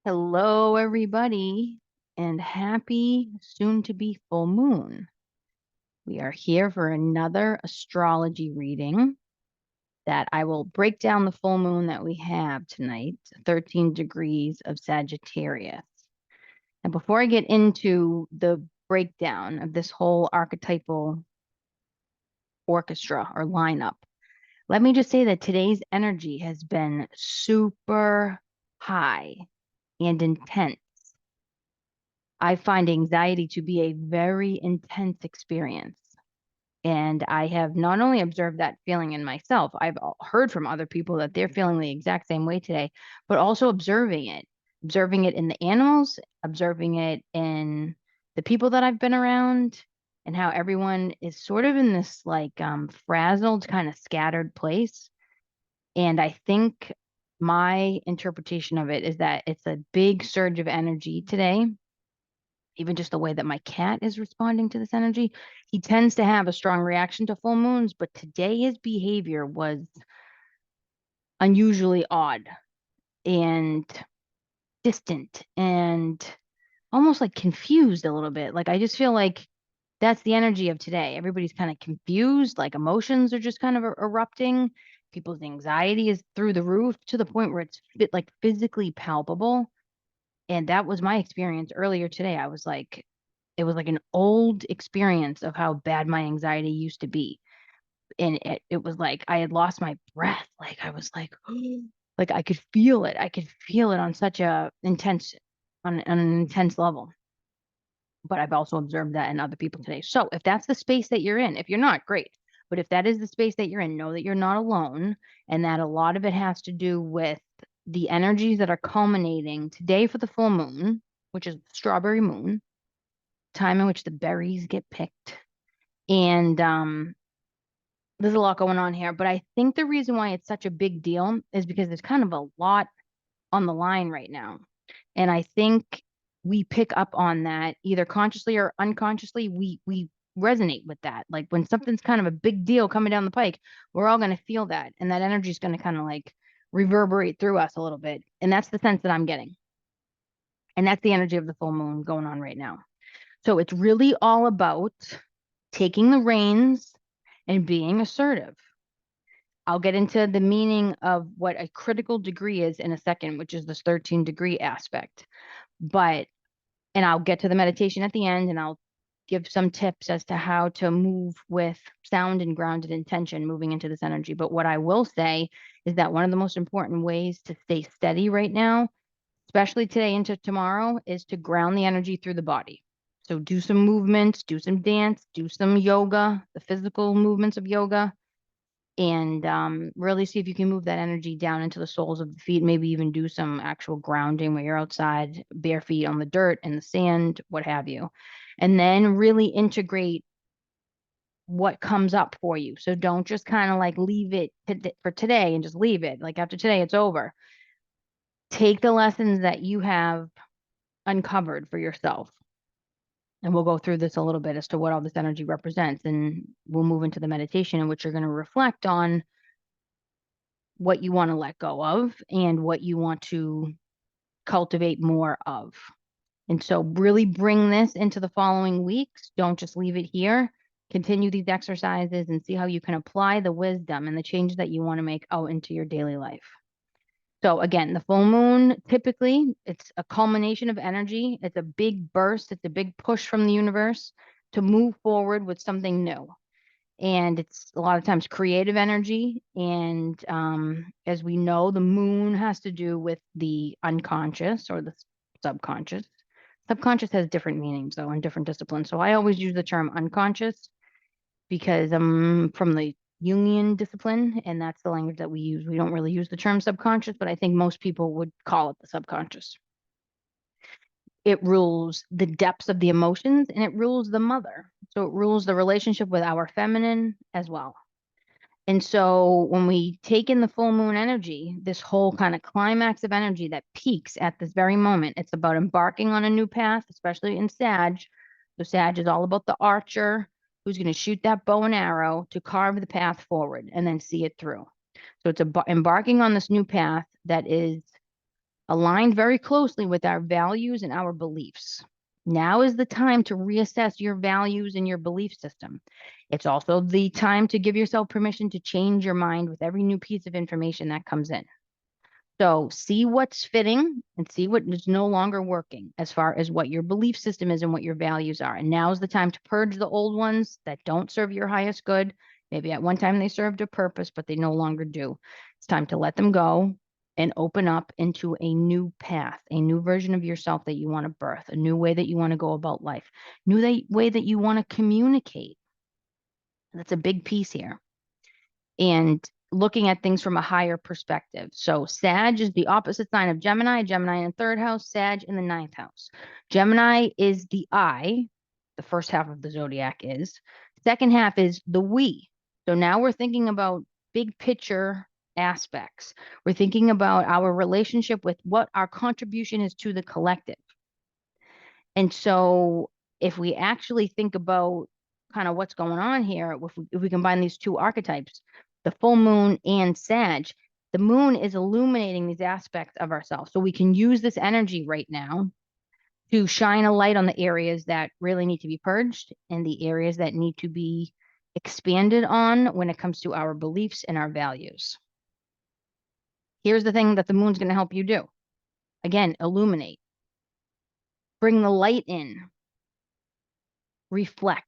Hello, everybody, and happy soon to be full moon. We are here for another astrology reading that I will break down the full moon that we have tonight, 13 degrees of Sagittarius. And before I get into the breakdown of this whole archetypal orchestra or lineup, let me just say that today's energy has been super high and intense. I find anxiety to be a very intense experience. And I have not only observed that feeling in myself, I've heard from other people that they're feeling the exact same way today, but also observing it in the animals, observing it in the people that I've been around, and how everyone is sort of in this like frazzled, kind of scattered place. And I think my interpretation of it is that it's a big surge of energy today, even just the way that my cat is responding to this energy. He tends to have a strong reaction to full moons, but today his behavior was unusually odd and distant and almost like confused a little bit. Like I just feel like that's the energy of today. Everybody's kind of confused, like emotions are just kind of erupting. People's anxiety is through the roof to the point where it's like physically palpable. And that was my experience earlier today. I was like, it was like an old experience of how bad my anxiety used to be. And it was like I had lost my breath. Like I was like, like I could feel it. I could feel it on such a intense, on an intense level. But I've also observed that in other people today. So if that's the space that you're in, if you're not, great. But if that is the space that you're in, know that you're not alone and that a lot of it has to do with the energies that are culminating today for the full moon, which is strawberry moon, time in which the berries get picked. And there's a lot going on here, but I think the reason why it's such a big deal is because there's kind of a lot on the line right now. And I think we pick up on that either consciously or unconsciously. We resonate with that. Like when something's kind of a big deal coming down the pike, we're all going to feel that. And that energy is going to kind of like reverberate through us a little bit. And that's the sense that I'm getting. And that's the energy of the full moon going on right now. So it's really all about taking the reins and being assertive. I'll get into the meaning of what a critical degree is in a second, which is this 13 degree aspect. But, and I'll get to the meditation at the end and I'll give some tips as to how to move with sound and grounded intention moving into this energy. But what I will say is that one of the most important ways to stay steady right now, especially today into tomorrow, is to ground the energy through the body. So do some movements, do some dance, do some yoga, the physical movements of yoga, and really see if you can move that energy down into the soles of the feet. Maybe even do some actual grounding where you're outside, bare feet on the dirt and the sand, what have you. And then really integrate what comes up for you. So don't just kind of like leave it for today and just leave it. Like after today, it's over. Take the lessons that you have uncovered for yourself. And we'll go through this a little bit as to what all this energy represents. And we'll move into the meditation in which you're going to reflect on what you want to let go of and what you want to cultivate more of. And so, really bring this into the following weeks. Don't just leave it here. Continue these exercises and see how you can apply the wisdom and the changes that you want to make out into your daily life. So, again, the full moon typically it's a culmination of energy, it's a big burst, it's a big push from the universe to move forward with something new, and it's a lot of times creative energy. And as we know, the moon has to do with the unconscious or the subconscious. Subconscious has different meanings though in different disciplines. So I always use the term unconscious because I'm from the Jungian discipline, and that's the language that we use. We don't really use the term subconscious, but I think most people would call it the subconscious. It rules the depths of the emotions and it rules the mother. So it rules the relationship with our feminine as well. And so when we take in the full moon energy, this whole kind of climax of energy that peaks at this very moment, it's about embarking on a new path, especially in Sag. So Sag is all about the archer who's going to shoot that bow and arrow to carve the path forward and then see it through. So it's embarking on this new path that is aligned very closely with our values and our beliefs. Now is the time to reassess your values and your belief system. It's also the time to give yourself permission to change your mind with every new piece of information that comes in. So see what's fitting and see what is no longer working as far as what your belief system is and what your values are. And now is the time to purge the old ones that don't serve your highest good. Maybe at one time they served a purpose, but they no longer do. It's time to let them go and open up into a new path, a new version of yourself that you want to birth, a new way that you want to go about life, way that you want to communicate. That's a big piece here. And looking at things from a higher perspective. So Sag is the opposite sign of Gemini, Gemini in the third house, Sag in the ninth house. Gemini is the I, the first half of the zodiac is. Second half is the we. So now we're thinking about big picture aspects. We're thinking about our relationship with what our contribution is to the collective. And so if we actually think about kind of what's going on here, if we combine these two archetypes, the full moon and Sag, the moon is illuminating these aspects of ourselves. So we can use this energy right now to shine a light on the areas that really need to be purged and the areas that need to be expanded on when it comes to our beliefs and our values. Here's the thing that the moon's going to help you do. Again, illuminate. Bring the light in. Reflect.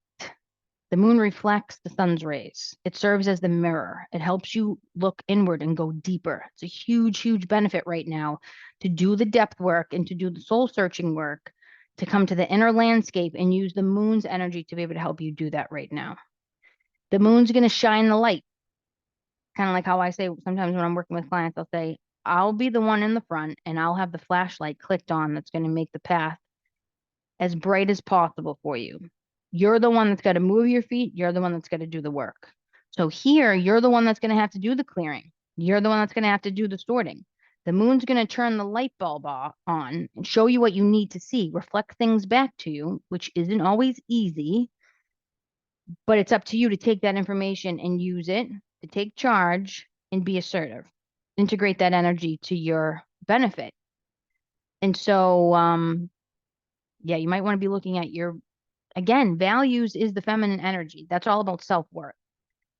The moon reflects the sun's rays. It serves as the mirror. It helps you look inward and go deeper. It's a huge, huge benefit right now to do the depth work and to do the soul searching work, to come to the inner landscape and use the moon's energy to be able to help you do that right now. The moon's going to shine the light. Kind of like how I say sometimes when I'm working with clients, I'll say, I'll be the one in the front and I'll have the flashlight clicked on that's going to make the path as bright as possible for you. You're the one that's got to move your feet. You're the one that's got to do the work. So here, you're the one that's going to have to do the clearing. You're the one that's going to have to do the sorting. The moon's going to turn the light bulb on and show you what you need to see, reflect things back to you, which isn't always easy, but it's up to you to take that information and use it to take charge and be assertive. Integrate that energy to your benefit. And so, yeah, you might want to be looking at your, again, values is the feminine energy. That's all about self-worth.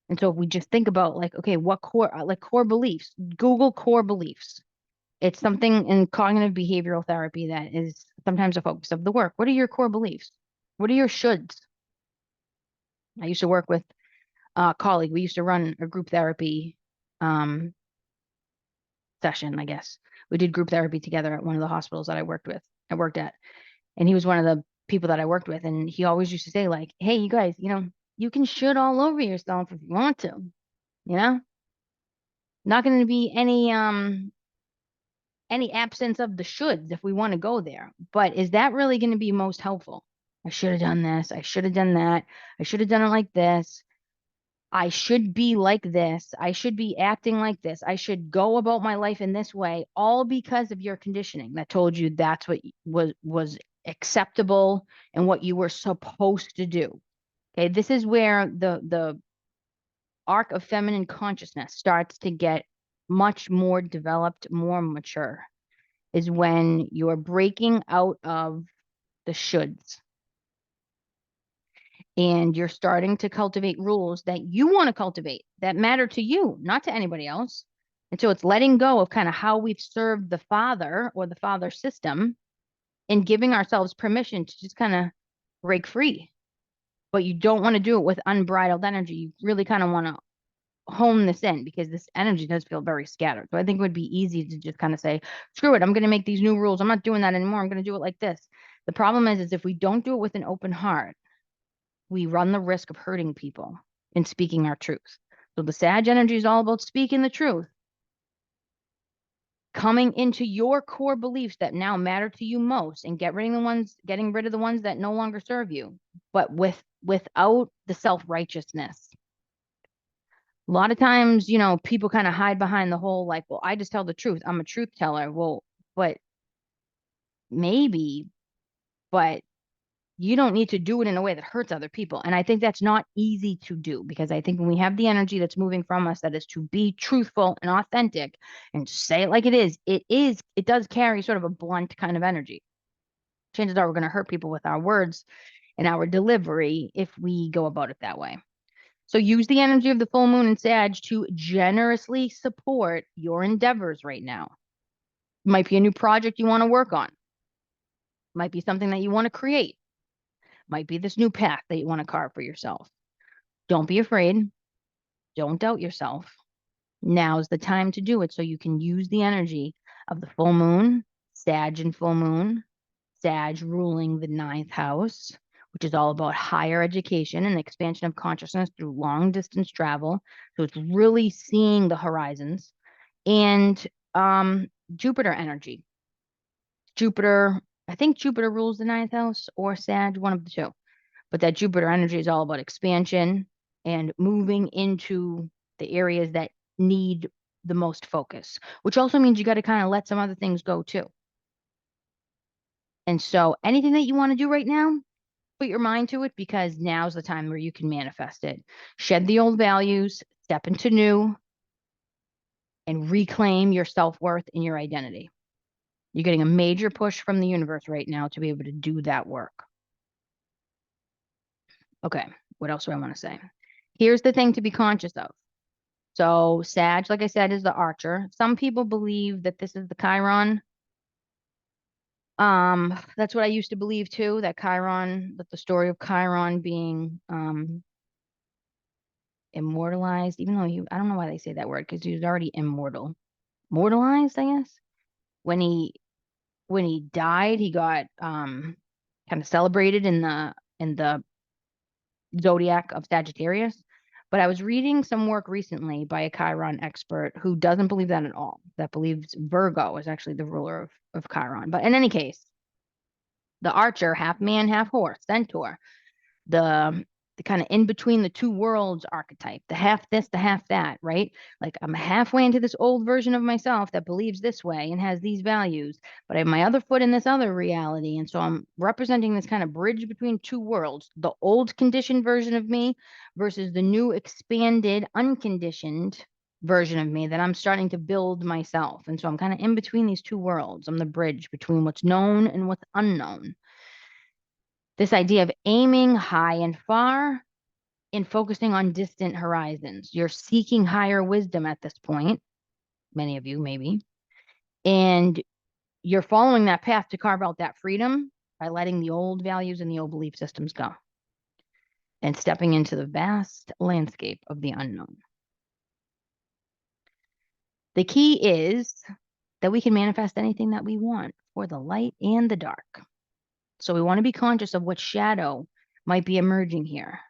And so if we just think about like, okay, what core beliefs, Google core beliefs. It's something in cognitive behavioral therapy that is sometimes a focus of the work. What are your core beliefs? What are your shoulds? I used to work with a colleague. We used to run a group therapy session, I guess. We did group therapy together at one of the hospitals that I worked at. And he was one of the people that I worked with. And he always used to say, like, hey, you guys, you can should all over yourself if you want to, you know? Not going to be any absence of the shoulds if we want to go there. But is that really going to be most helpful? I should have done this. I should have done that. I should have done it like this. I should be like this. I should be acting like this. I should go about my life in this way, all because of your conditioning that told you that's what was acceptable and what you were supposed to do. Okay, this is where the arc of feminine consciousness starts to get much more developed, more mature, is when you're breaking out of the shoulds and you're starting to cultivate rules that you want to cultivate that matter to you, not to anybody else. And so it's letting go of kind of how we've served the father or the father system and giving ourselves permission to just kind of break free. But you don't want to do it with unbridled energy. You really kind of want to hone this in because this energy does feel very scattered. So I think it would be easy to just kind of say, screw it, I'm going to make these new rules. I'm not doing that anymore. I'm going to do it like this. The problem is if we don't do it with an open heart, we run the risk of hurting people in speaking our truth. So the Sag energy is all about speaking the truth, coming into your core beliefs that now matter to you most and getting rid of the ones that no longer serve you, but without the self-righteousness. A lot of times, people kind of hide behind the whole like, well, I just tell the truth. I'm a truth teller. Well, but maybe, but you don't need to do it in a way that hurts other people. And I think that's not easy to do because I think when we have the energy that's moving from us that is to be truthful and authentic and say it like it does carry sort of a blunt kind of energy. Chances are we're going to hurt people with our words and our delivery if we go about it that way. So use the energy of the full moon in Sag to generously support your endeavors right now. Might be a new project you want to work on. Might be something that you want to create. Might be this new path that you want to carve for yourself. Don't be afraid. Don't doubt yourself. Now's the time to do it so you can use the energy of the full moon, Sag and full moon, Sag ruling the ninth house, which is all about higher education and expansion of consciousness through long distance travel. So it's really seeing the horizons. And Jupiter energy. Jupiter, I think Jupiter rules the ninth house or Sag, one of the two. But that Jupiter energy is all about expansion and moving into the areas that need the most focus, which also means you got to kind of let some other things go too. And so anything that you want to do right now, put your mind to it because now's the time where you can manifest it. Shed the old values, step into new, and reclaim your self-worth and your identity. You're getting a major push from the universe right now to be able to do that work. Okay, what else do I want to say? Here's the thing to be conscious of. So Sag, like I said, is the archer. Some people believe that this is the Chiron. That's what I used to believe too, that Chiron, that the story of Chiron being immortalized, even though I don't know why they say that word, because he was already immortal. Mortalized, I guess. When he died, he got kind of celebrated in the zodiac of Sagittarius. But I was reading some work recently by a Chiron expert who doesn't believe that at all, that believes Virgo is actually the ruler of Chiron. But in any case, the archer, half man, half horse, centaur, the the kind of in between the two worlds archetype, the half this, the half that, right? Like I'm halfway into this old version of myself that believes this way and has these values, but I have my other foot in this other reality. And so I'm representing this kind of bridge between two worlds, the old conditioned version of me versus the new expanded, unconditioned version of me that I'm starting to build myself. And so I'm kind of in between these two worlds. I'm the bridge between what's known and what's unknown. This idea of aiming high and far and focusing on distant horizons. You're seeking higher wisdom at this point, many of you maybe, and you're following that path to carve out that freedom by letting the old values and the old belief systems go and stepping into the vast landscape of the unknown. The key is that we can manifest anything that we want for the light and the dark. So we want to be conscious of what shadow might be emerging here.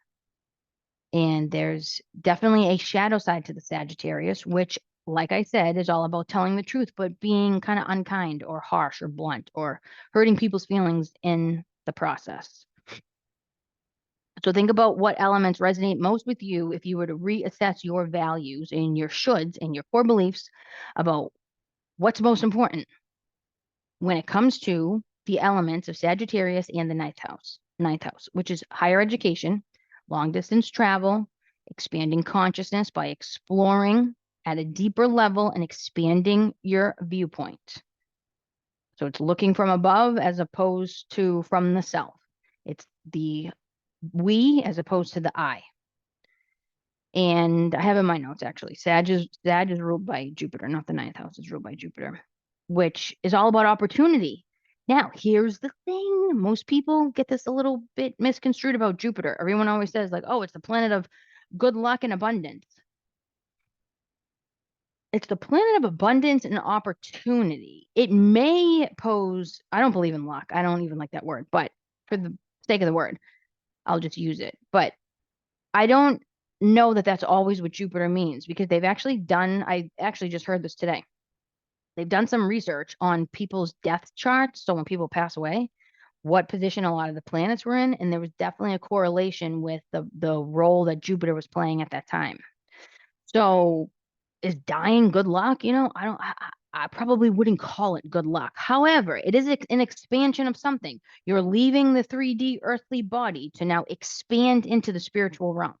And there's definitely a shadow side to the Sagittarius, which, like I said, is all about telling the truth, but being kind of unkind or harsh or blunt or hurting people's feelings in the process. So think about what elements resonate most with you if you were to reassess your values and your shoulds and your core beliefs about what's most important when it comes to the elements of Sagittarius and the ninth house, which is higher education, long distance travel, expanding consciousness by exploring at a deeper level and expanding your viewpoint. So it's looking from above as opposed to from the self. It's the we as opposed to the I. And I have in my notes actually, Sag is ruled by Jupiter, not the ninth house is ruled by Jupiter, which is all about opportunity. Now, here's the thing. Most people get this a little bit misconstrued about Jupiter. Everyone always says, like, oh, it's the planet of good luck and abundance. It's the planet of abundance and opportunity. It may pose, I don't believe in luck. I don't even like that word, but for the sake of the word, I'll just use it. But I don't know that that's always what Jupiter means because I actually just heard this today. They've done some research on people's death charts. So when people pass away, what position a lot of the planets were in. And there was definitely a correlation with the role that Jupiter was playing at that time. So is dying good luck? You know, I probably wouldn't call it good luck. However, it is an expansion of something. You're leaving the 3D earthly body to now expand into the spiritual realm.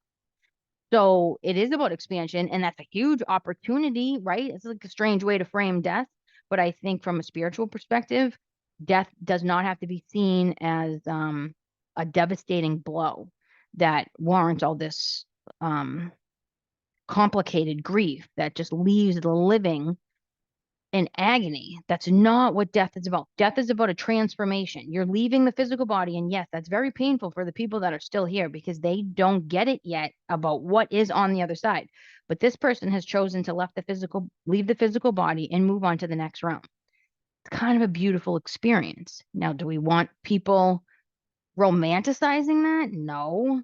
So it is about expansion, and that's a huge opportunity, right? It's like a strange way to frame death, but I think from a spiritual perspective, death does not have to be seen as a devastating blow that warrants all this um, complicated grief that just leaves the living in agony. That's not what death is about. Death is about a transformation. You're leaving the physical body. And yes, that's very painful for the people that are still here because they don't get it yet about what is on the other side. But this person has chosen to leave the physical body and move on to the next realm. It's kind of a beautiful experience. Now, do we want people romanticizing that? No,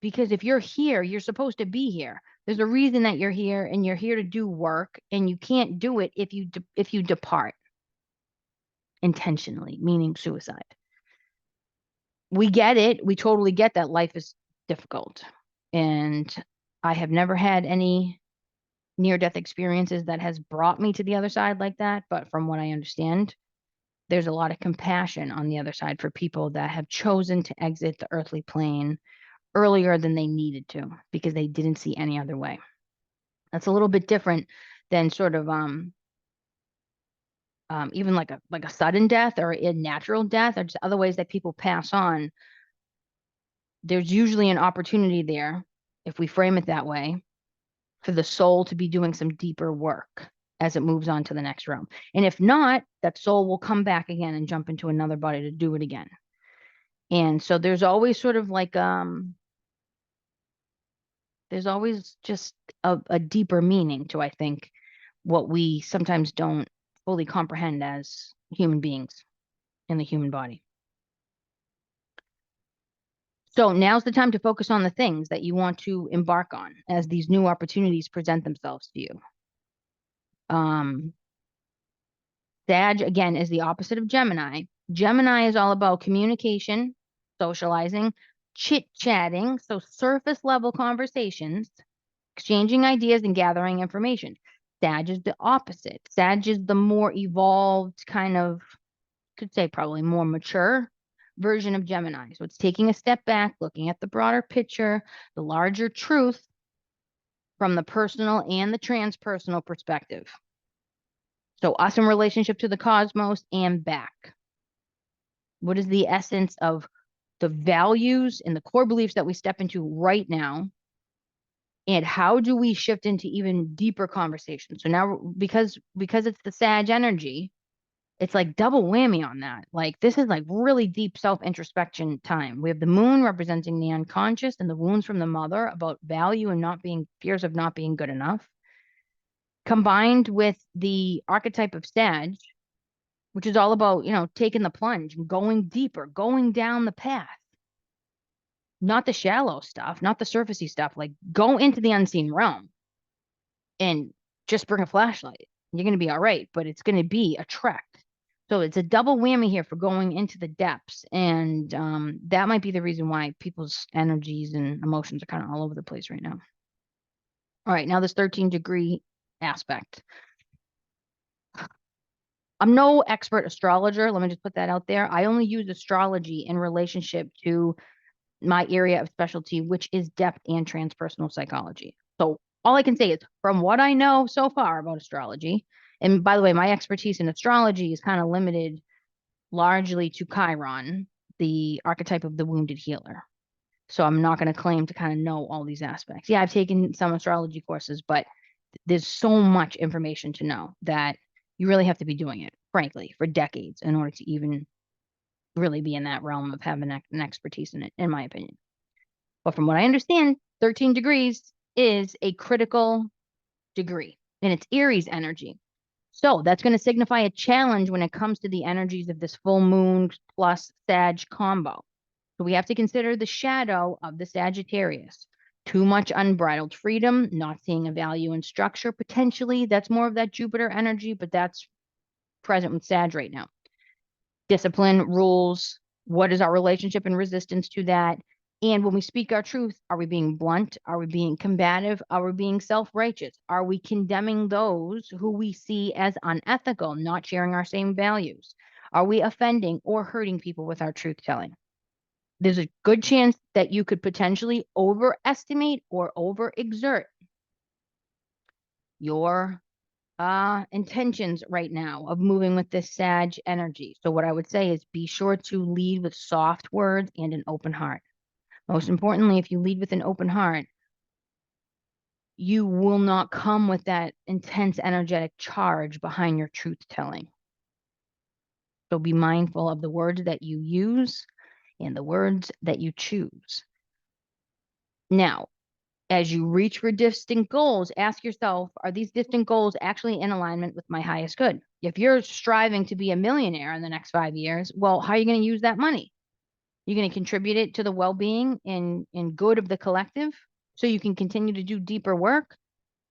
because if you're here, you're supposed to be here. There's a reason that you're here, and you're here to do work, and you can't do it if you depart intentionally, meaning suicide. We get it. We totally get that life is difficult. And I have never had any near death experiences that has brought me to the other side like that, but from what I understand, there's a lot of compassion on the other side for people that have chosen to exit the earthly plane earlier than they needed to because they didn't see any other way. That's a little bit different than sort of even like a sudden death or a natural death or just other ways that people pass on. There's usually an opportunity there, if we frame it that way, for the soul to be doing some deeper work as it moves on to the next realm. And if not, that soul will come back again and jump into another body to do it again. And so there's always sort of like there's always just a deeper meaning to, I think, what we sometimes don't fully comprehend as human beings in the human body. So now's the time to focus on the things that you want to embark on as these new opportunities present themselves to you. Um, Sag, again, is the opposite of Gemini. Gemini is all about communication, socializing, chit-chatting, so surface level conversations, exchanging ideas and gathering information. Sag is the opposite. Sag is the more evolved, kind of, could say probably more mature version of Gemini. So it's taking a step back, looking at the broader picture, the larger truth from the personal and the transpersonal perspective. So us in relationship to the cosmos and back. What is the essence of the values and the core beliefs that we step into right now? And how do we shift into even deeper conversations? So now because it's the Sag energy, it's like double whammy on that. Like this is like really deep self-introspection time. We have the moon representing the unconscious and the wounds from the mother about value and not being fears of not being good enough, combined with the archetype of Sag, which is all about, taking the plunge and going deeper, going down the path, not the shallow stuff, not the surfacey stuff. Like go into the unseen realm and just bring a flashlight. You're going to be all right, but it's going to be a trek. So it's a double whammy here for going into the depths. And that might be the reason why people's energies and emotions are kind of all over the place right now. All right, now this 13-degree aspect. I'm no expert astrologer. Let me just put that out there. I only use astrology in relationship to my area of specialty, which is depth and transpersonal psychology. So all I can say is from what I know so far about astrology, and by the way, my expertise in astrology is kind of limited largely to Chiron, the archetype of the wounded healer. So I'm not going to claim to kind of know all these aspects. Yeah, I've taken some astrology courses, but there's so much information to know that you really have to be doing it, frankly, for decades in order to even really be in that realm of having an expertise in it, in my opinion. But from what I understand, 13 degrees is a critical degree and it's Aries energy. So that's going to signify a challenge when it comes to the energies of this full moon plus Sag combo. So we have to consider the shadow of the Sagittarius. Too much unbridled freedom, not seeing a value in structure, potentially. That's more of that Jupiter energy, but that's present with Sag right now. Discipline, rules, what is our relationship and resistance to that? And when we speak our truth, are we being blunt? Are we being combative? Are we being self-righteous? Are we condemning those who we see as unethical, not sharing our same values? Are we offending or hurting people with our truth telling? There's a good chance that you could potentially overestimate or overexert your intentions right now of moving with this Sag energy. So what I would say is be sure to lead with soft words and an open heart. Most importantly, if you lead with an open heart, you will not come with that intense energetic charge behind your truth telling. So be mindful of the words that you use and the words that you choose. Now, as you reach for distant goals, ask yourself, are these distant goals actually in alignment with my highest good? If you're striving to be a millionaire in the next 5 years, well, how are you going to use that money? You're going to contribute it to the well-being and good of the collective so you can continue to do deeper work?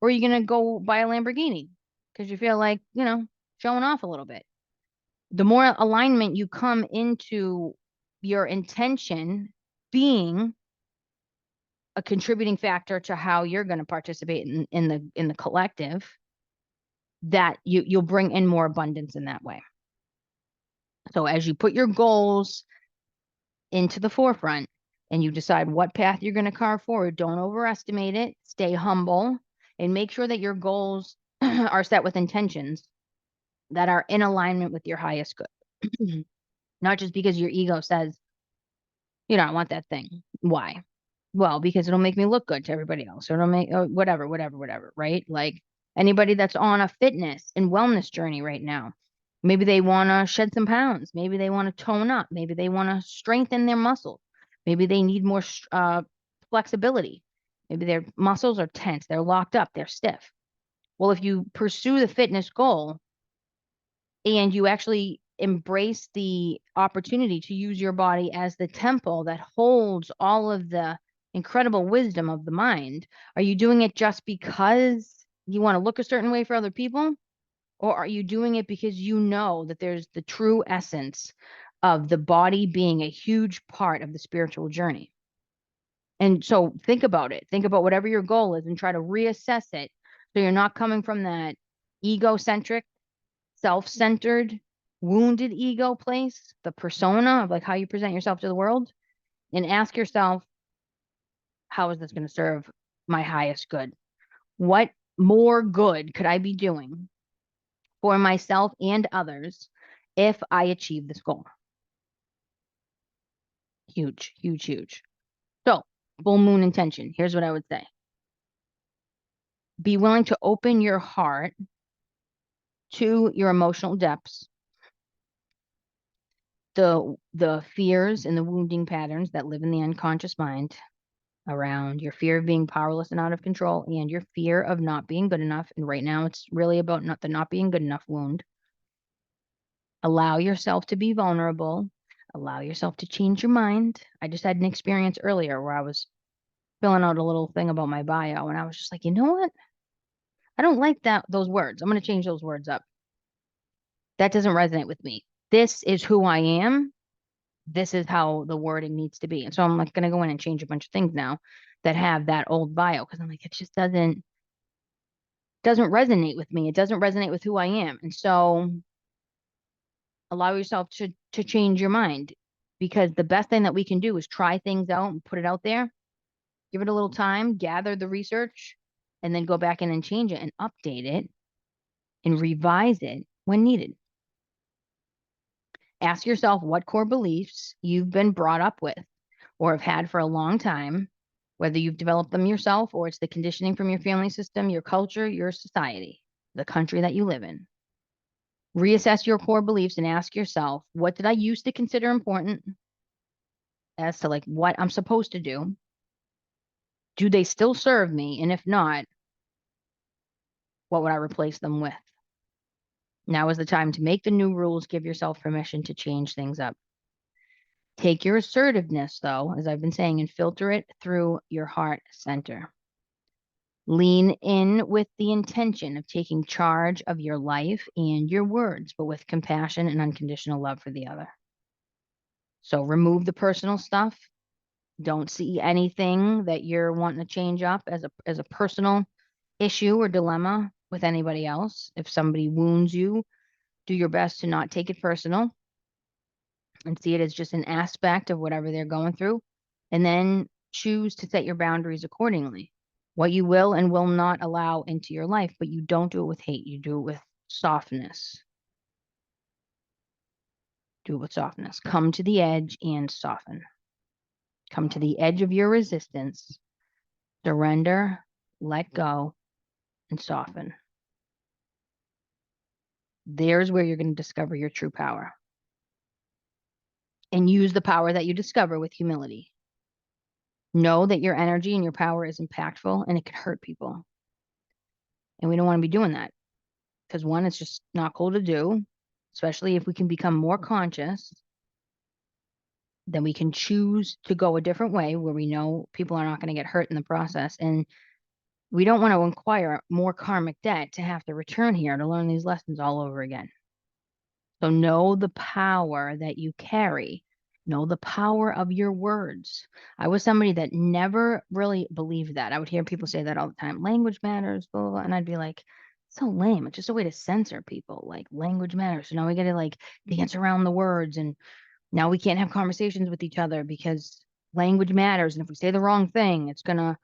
Or are you going to go buy a Lamborghini because you feel like, showing off a little bit? The more alignment you come into your intention being a contributing factor to how you're going to participate in the collective, that you'll bring in more abundance in that way. So as you put your goals into the forefront and you decide what path you're going to carve forward, don't overestimate it, stay humble, and make sure that your goals are set with intentions that are in alignment with your highest good. Not just because your ego says, I want that thing. Why? Well, because it'll make me look good to everybody else, or it'll make whatever, right? Like anybody that's on a fitness and wellness journey right now, maybe they want to shed some pounds, maybe they want to tone up, maybe they want to strengthen their muscles, maybe they need more flexibility, maybe their muscles are tense, they're locked up, they're stiff. Well, if you pursue the fitness goal and you actually embrace the opportunity to use your body as the temple that holds all of the incredible wisdom of the mind, are you doing it just because you want to look a certain way for other people? Or are you doing it because you know that there's the true essence of the body being a huge part of the spiritual journey? And so think about it. Think about whatever your goal is and try to reassess it so you're not coming from that egocentric, self-centered, wounded ego place, the persona of like how you present yourself to the world, and ask yourself, how is this going to serve my highest good? What more good could I be doing for myself and others if I achieve this goal? Huge, huge, huge. So, full moon intention. Here's what I would say. Be willing to open your heart to your emotional depths, the fears and the wounding patterns that live in the unconscious mind around your fear of being powerless and out of control and your fear of not being good enough. And right now it's really about not being good enough wound. Allow yourself to be vulnerable. Allow yourself to change your mind. I just had an experience earlier where I was filling out a little thing about my bio and I was just like, you know what? I don't like those words. I'm going to change those words up. That doesn't resonate with me. This is who I am. This is how the wording needs to be. And so I'm like going to go in and change a bunch of things now that have that old bio because I'm like, it just doesn't resonate with me. It doesn't resonate with who I am. And so allow yourself to change your mind because the best thing that we can do is try things out and put it out there. Give it a little time, gather the research, and then go back in and change it and update it and revise it when needed. Ask yourself what core beliefs you've been brought up with or have had for a long time, whether you've developed them yourself or it's the conditioning from your family system, your culture, your society, the country that you live in. Reassess your core beliefs and ask yourself, what did I used to consider important as to like what I'm supposed to do? Do they still serve me? And if not, what would I replace them with? Now is the time to make the new rules, give yourself permission to change things up. Take your assertiveness, though, as I've been saying, and filter it through your heart center. Lean in with the intention of taking charge of your life and your words, but with compassion and unconditional love for the other. So remove the personal stuff Don't see anything that you're wanting to change up as a personal issue or dilemma with anybody else. If somebody wounds you, do your best to not take it personal and see it as just an aspect of whatever they're going through, and then choose to set your boundaries accordingly. What you will and will not allow into your life, but you don't do it with hate. You do it with softness. Do it with softness. Come to the edge and soften. Come to the edge of your resistance, surrender, let go, and soften. There's where you're going to discover your true power. And use the power that you discover with humility. Know that your energy and your power is impactful and it can hurt people. And we don't want to be doing that because one, it's just not cool to do, especially if we can become more conscious, then we can choose to go a different way where we know people are not going to get hurt in the process. And we don't want to acquire more karmic debt to have to return here to learn these lessons all over again. So know the power that you carry. Know the power of your words. I was somebody that never really believed that. I would hear people say that all the time. Language matters, blah, blah, blah. And I'd be like, so lame. It's just a way to censor people. Like language matters. So now we got to like dance around the words. And now we can't have conversations with each other because language matters. And if we say the wrong thing, it's going to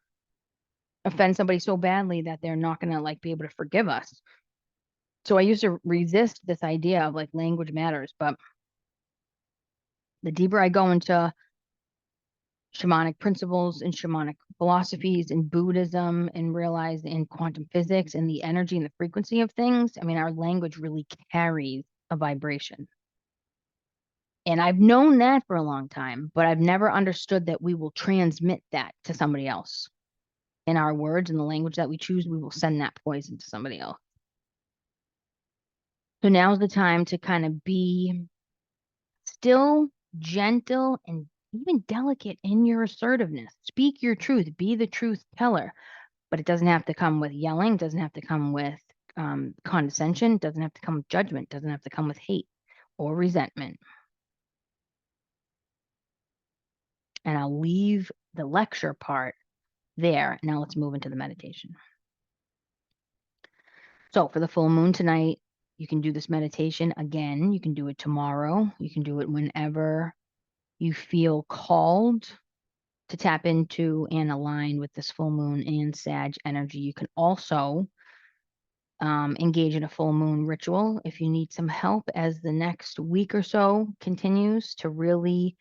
offend somebody so badly that they're not going to like be able to forgive us. So I used to resist this idea of like language matters, but the deeper I go into shamanic principles and shamanic philosophies and Buddhism and realize in quantum physics and the energy and the frequency of things, I mean, our language really carries a vibration. And I've known that for a long time, but I've never understood that we will transmit that to somebody else. In our words and the language that we choose, we will send that poison to somebody else. So now's the time to kind of be still, gentle, and even delicate in your assertiveness. Speak your truth, be the truth teller, but it doesn't have to come with yelling, it doesn't have to come with condescension, it doesn't have to come with judgment, it doesn't have to come with hate or resentment. And I'll leave the lecture part there. Now let's move into the meditation. So for the full moon tonight, you can do this meditation again. You can do it tomorrow. You can do it whenever you feel called to tap into and align with this full moon and Sag energy. You can also engage in a full moon ritual if you need some help as the next week or so continues to really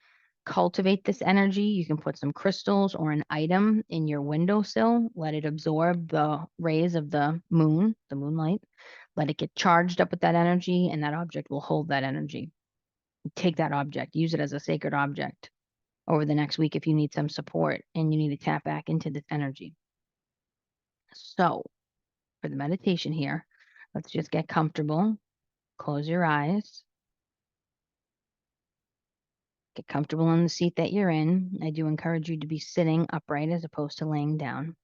cultivate this energy. You can put some crystals or an item in your windowsill, let it absorb the rays of the moon, the moonlight, let it get charged up with that energy, and that object will hold that energy. Take that object, use it as a sacred object over the next week if you need some support and you need to tap back into this energy. So, for the meditation here, let's just get comfortable. Close your eyes. Get comfortable in the seat that you're in. I do encourage you to be sitting upright as opposed to laying down.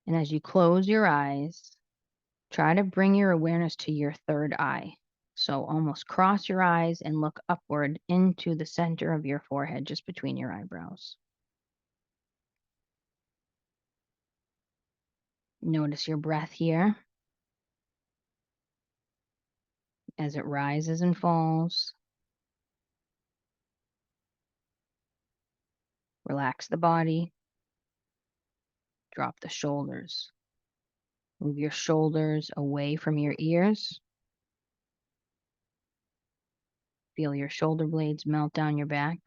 And as you close your eyes, try to bring your awareness to your third eye. So almost cross your eyes and look upward into the center of your forehead, just between your eyebrows. Notice your breath here as it rises and falls. Relax the body. Drop the shoulders. Move your shoulders away from your ears. Feel your shoulder blades melt down your back.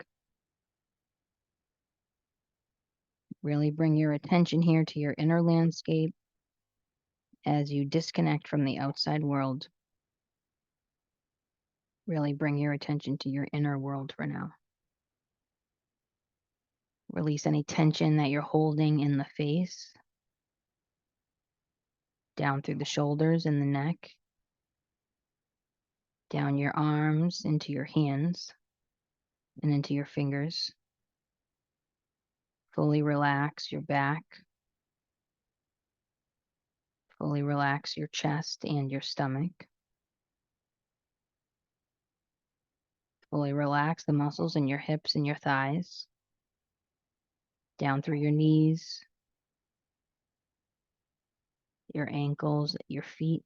Really bring your attention here to your inner landscape as you disconnect from the outside world. Really bring your attention to your inner world for now. Release any tension that you're holding in the face, down through the shoulders and the neck, down your arms into your hands and into your fingers. Fully relax your back. Fully relax your chest and your stomach. Fully relax the muscles in your hips and your thighs, down through your knees, your ankles, your feet,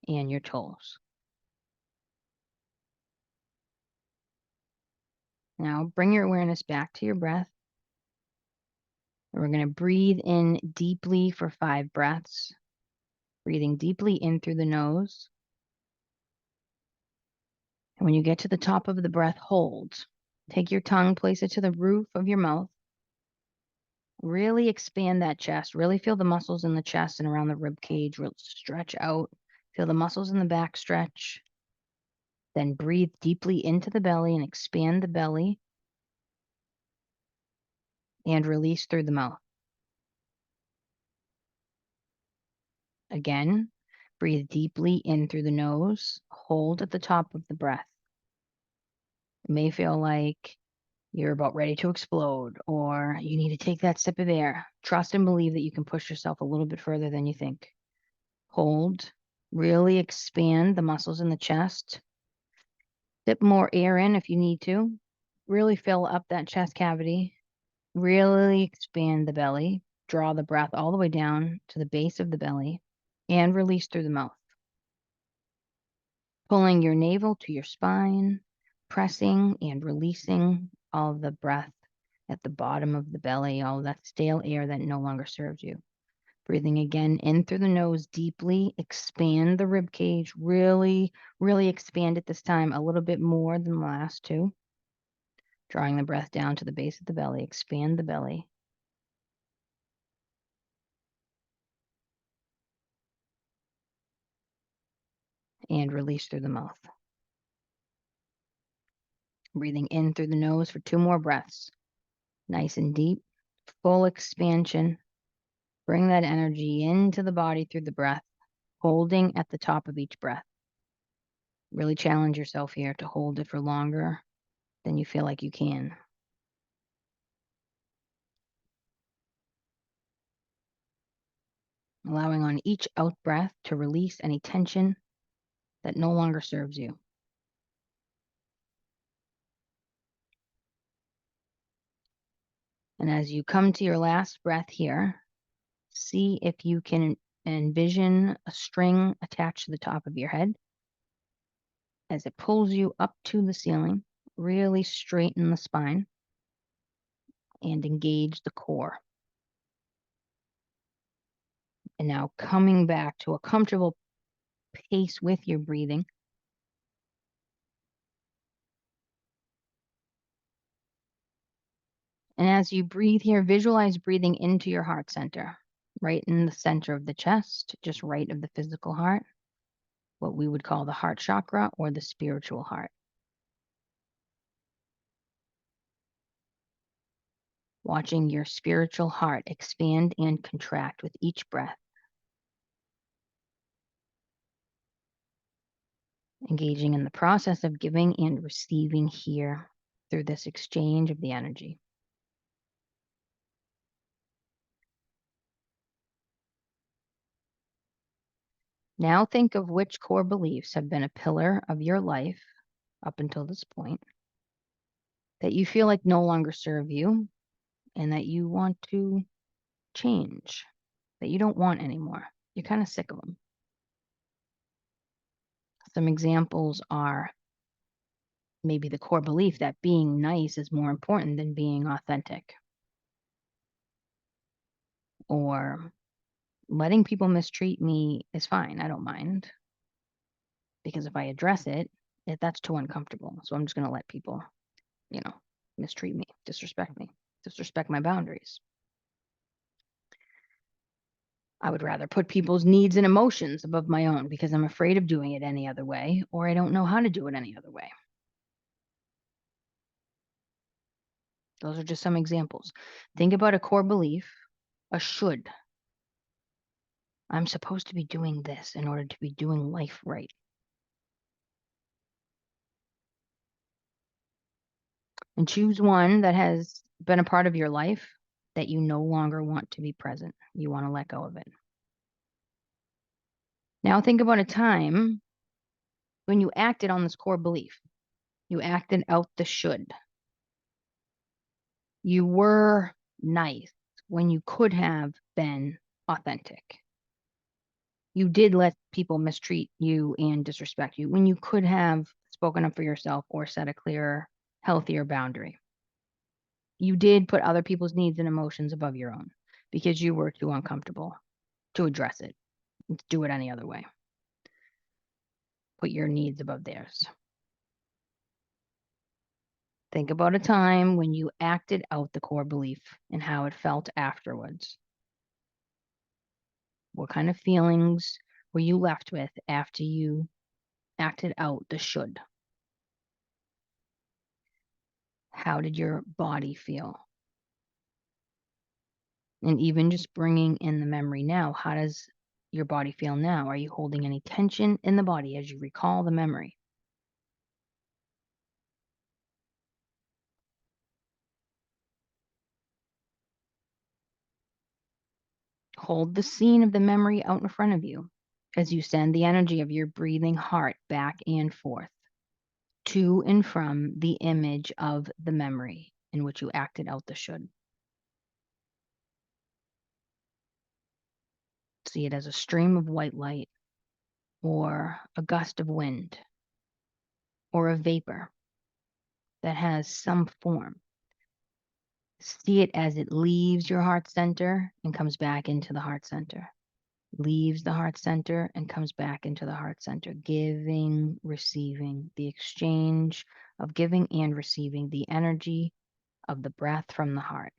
and your toes. Now bring your awareness back to your breath. And we're going to breathe in deeply for 5 breaths, breathing deeply in through the nose. And when you get to the top of the breath, hold. Take your tongue, place it to the roof of your mouth. Really expand that chest. Really feel the muscles in the chest and around the rib cage. Really stretch out. Feel the muscles in the back stretch. Then breathe deeply into the belly and expand the belly. And release through the mouth. Again, breathe deeply in through the nose. Hold at the top of the breath. It may feel like you're about ready to explode or you need to take that sip of air. Trust and believe that you can push yourself a little bit further than you think. Hold. Really expand the muscles in the chest. Sip more air in if you need to. Really fill up that chest cavity. Really expand the belly. Draw the breath all the way down to the base of the belly and release through the mouth. Pulling your navel to your spine, pressing and releasing all of the breath at the bottom of the belly, all that stale air that no longer serves you. Breathing again in through the nose deeply, expand the rib cage, really, really expand it this time a little bit more than the last 2. Drawing the breath down to the base of the belly, expand the belly. And release through the mouth. Breathing in through the nose for 2 more breaths. Nice and deep, full expansion. Bring that energy into the body through the breath, holding at the top of each breath. Really challenge yourself here to hold it for longer than you feel like you can. Allowing on each out breath to release any tension that no longer serves you. And as you come to your last breath here, see if you can envision a string attached to the top of your head as it pulls you up to the ceiling. Really straighten the spine and engage the core. And now coming back to a comfortable pace with your breathing. And as you breathe here, visualize breathing into your heart center, right in the center of the chest, just right of the physical heart, what we would call the heart chakra or the spiritual heart. Watching your spiritual heart expand and contract with each breath. Engaging in the process of giving and receiving here through this exchange of the energy. Now think of which core beliefs have been a pillar of your life up until this point that you feel like no longer serve you and that you want to change, that you don't want anymore. You're kind of sick of them. Some examples are maybe the core belief that being nice is more important than being authentic, or letting people mistreat me is fine. I don't mind, because if I address it, that's too uncomfortable. So I'm just going to let people, mistreat me, disrespect my boundaries. I would rather put people's needs and emotions above my own because I'm afraid of doing it any other way, or I don't know how to do it any other way. Those are just some examples. Think about a core belief, a should. I'm supposed to be doing this in order to be doing life right. And choose one that has been a part of your life that you no longer want to be present. You want to let go of it. Now think about a time when you acted on this core belief. You acted out the should. You were nice when you could have been authentic. You did let people mistreat you and disrespect you when you could have spoken up for yourself or set a clearer, healthier boundary. You did put other people's needs and emotions above your own because you were too uncomfortable to address it, and to do it any other way. Put your needs above theirs. Think about a time when you acted out the core belief and how it felt afterwards. What kind of feelings were you left with after you acted out the should? How did your body feel? And even just bringing in the memory now, how does your body feel now? Are you holding any tension in the body as you recall the memory? Hold the scene of the memory out in front of you as you send the energy of your breathing heart back and forth to and from the image of the memory in which you acted out the should. See it as a stream of white light, or a gust of wind, or a vapor that has some form. See it as it leaves your heart center and comes back into the heart center. Leaves the heart center and comes back into the heart center. Giving, receiving, the exchange of giving and receiving the energy of the breath from the heart.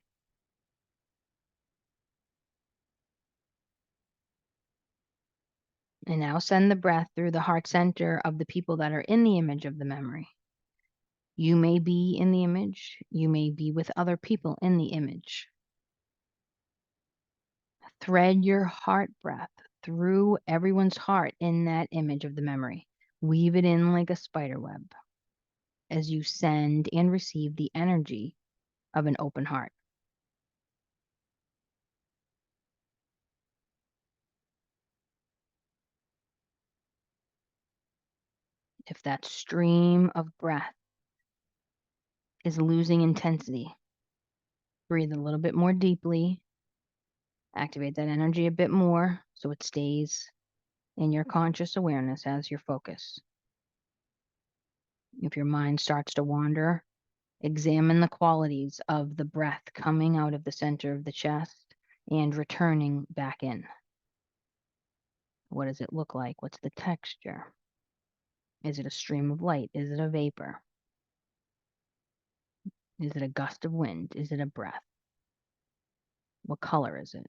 And now send the breath through the heart center of the people that are in the image of the memory. You may be in the image, you may be with other people in the image. Thread your heart breath through everyone's heart in that image of the memory. Weave it in like a spider web as you send and receive the energy of an open heart. If that stream of breath is losing intensity, breathe a little bit more deeply, activate that energy a bit more so it stays in your conscious awareness as your focus. If your mind starts to wander, examine the qualities of the breath coming out of the center of the chest and returning back in. What does it look like? What's the texture? Is it a stream of light? Is it a vapor? Is it a gust of wind? Is it a breath? What color is it?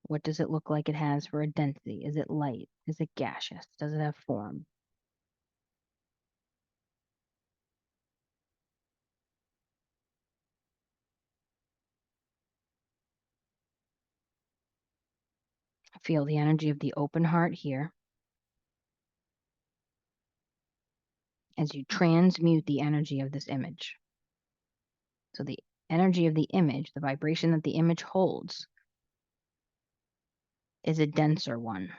What does it look like it has for a density? Is it light? Is it gaseous? Does it have form? Feel the energy of the open heart here as you transmute the energy of this image. So the energy of the image, the vibration that the image holds, is a denser one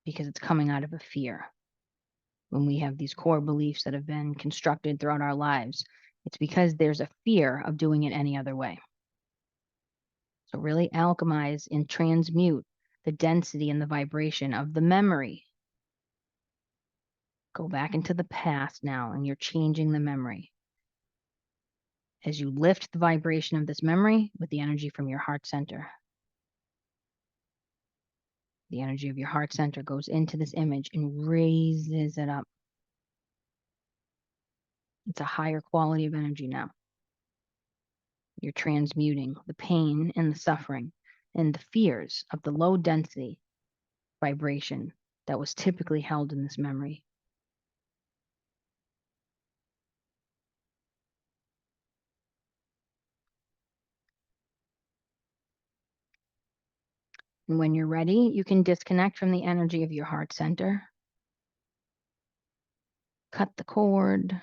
because it's coming out of a fear. When we have these core beliefs that have been constructed throughout our lives, it's because there's a fear of doing it any other way. So really alchemize and transmute the density and the vibration of the memory. Go back into the past now, and you're changing the memory. As you lift the vibration of this memory with the energy from your heart center. The energy of your heart center goes into this image and raises it up. It's a higher quality of energy now. You're transmuting the pain and the suffering and the fears of the low density vibration that was typically held in this memory. And when you're ready, you can disconnect from the energy of your heart center. Cut the cord,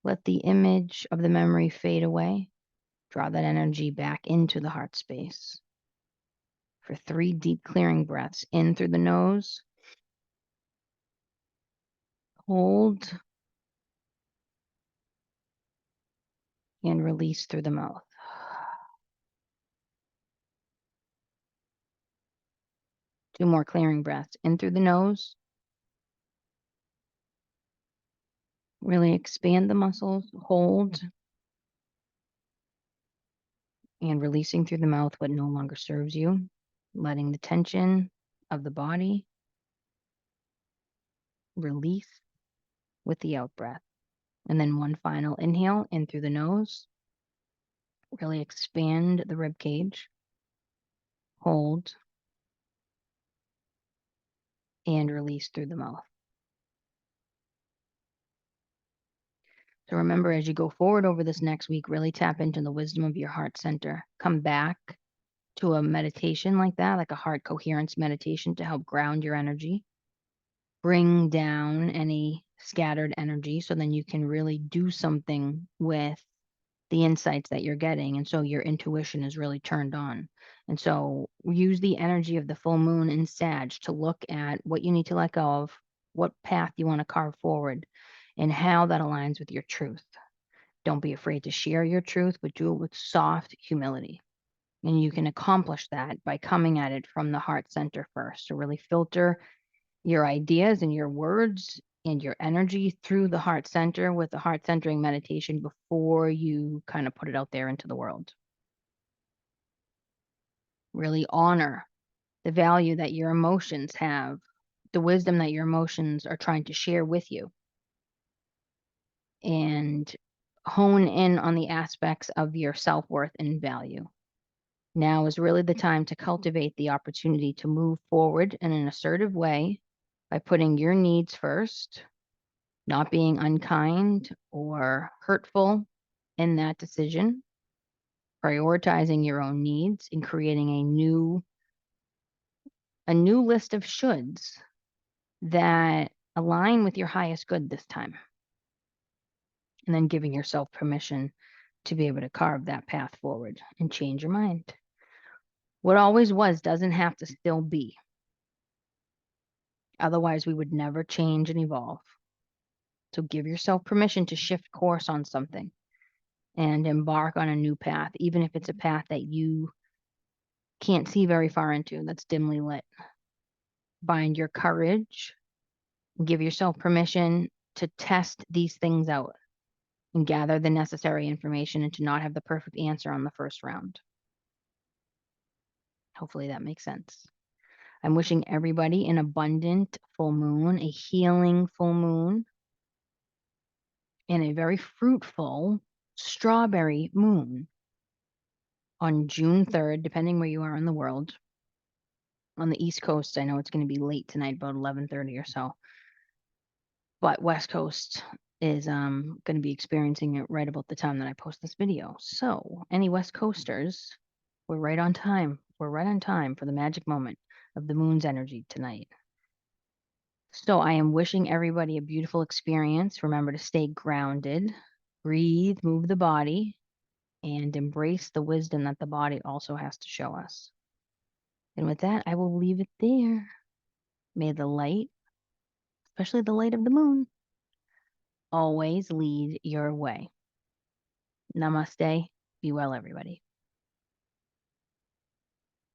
let the image of the memory fade away. Draw that energy back into the heart space. For 3 deep clearing breaths in through the nose. Hold and release through the mouth. 2 more clearing breaths. In through the nose. Really expand the muscles. Hold. And releasing through the mouth what no longer serves you. Letting the tension of the body release with the out breath. And then one final inhale in through the nose. Really expand the rib cage. Hold. And release through the mouth. So remember, as you go forward over this next week, really tap into the wisdom of your heart center. Come back to a meditation like that, like a heart coherence meditation to help ground your energy. Bring down any scattered energy so then you can really do something with the insights that you're getting. And so your intuition is really turned on. And so use the energy of the full moon in Sag to look at what you need to let go of, what path you want to carve forward, and how that aligns with your truth. Don't be afraid to share your truth, but do it with soft humility. And you can accomplish that by coming at it from the heart center first. So really filter your ideas and your words and your energy through the heart center with the heart centering meditation before you kind of put it out there into the world. Really honor the value that your emotions have, the wisdom that your emotions are trying to share with you, and hone in on the aspects of your self-worth and value. Now is really the time to cultivate the opportunity to move forward in an assertive way by putting your needs first, not being unkind or hurtful in that decision, prioritizing your own needs and creating a new list of shoulds that align with your highest good this time. And then giving yourself permission to be able to carve that path forward and change your mind. What always was doesn't have to still be. Otherwise, we would never change and evolve. So give yourself permission to shift course on something and embark on a new path, even if it's a path that you can't see very far into, that's dimly lit. Find your courage, give yourself permission to test these things out and gather the necessary information and to not have the perfect answer on the first round. Hopefully that makes sense. I'm wishing everybody an abundant full moon, a healing full moon, and a very fruitful strawberry moon on June 3rd, depending where you are in the world. On the East Coast, I know it's going to be late tonight, about 11:30 or so. But West Coast is going to be experiencing it right about the time that I post this video. So any West Coasters, we're right on time. We're right on time for the magic moment of the moon's energy tonight. So I am wishing everybody a beautiful experience. Remember to stay grounded, breathe, move the body, and embrace the wisdom that the body also has to show us. And with that, I will leave it there. May the light, especially the light of the moon, always lead your way. Namaste. Be well, everybody.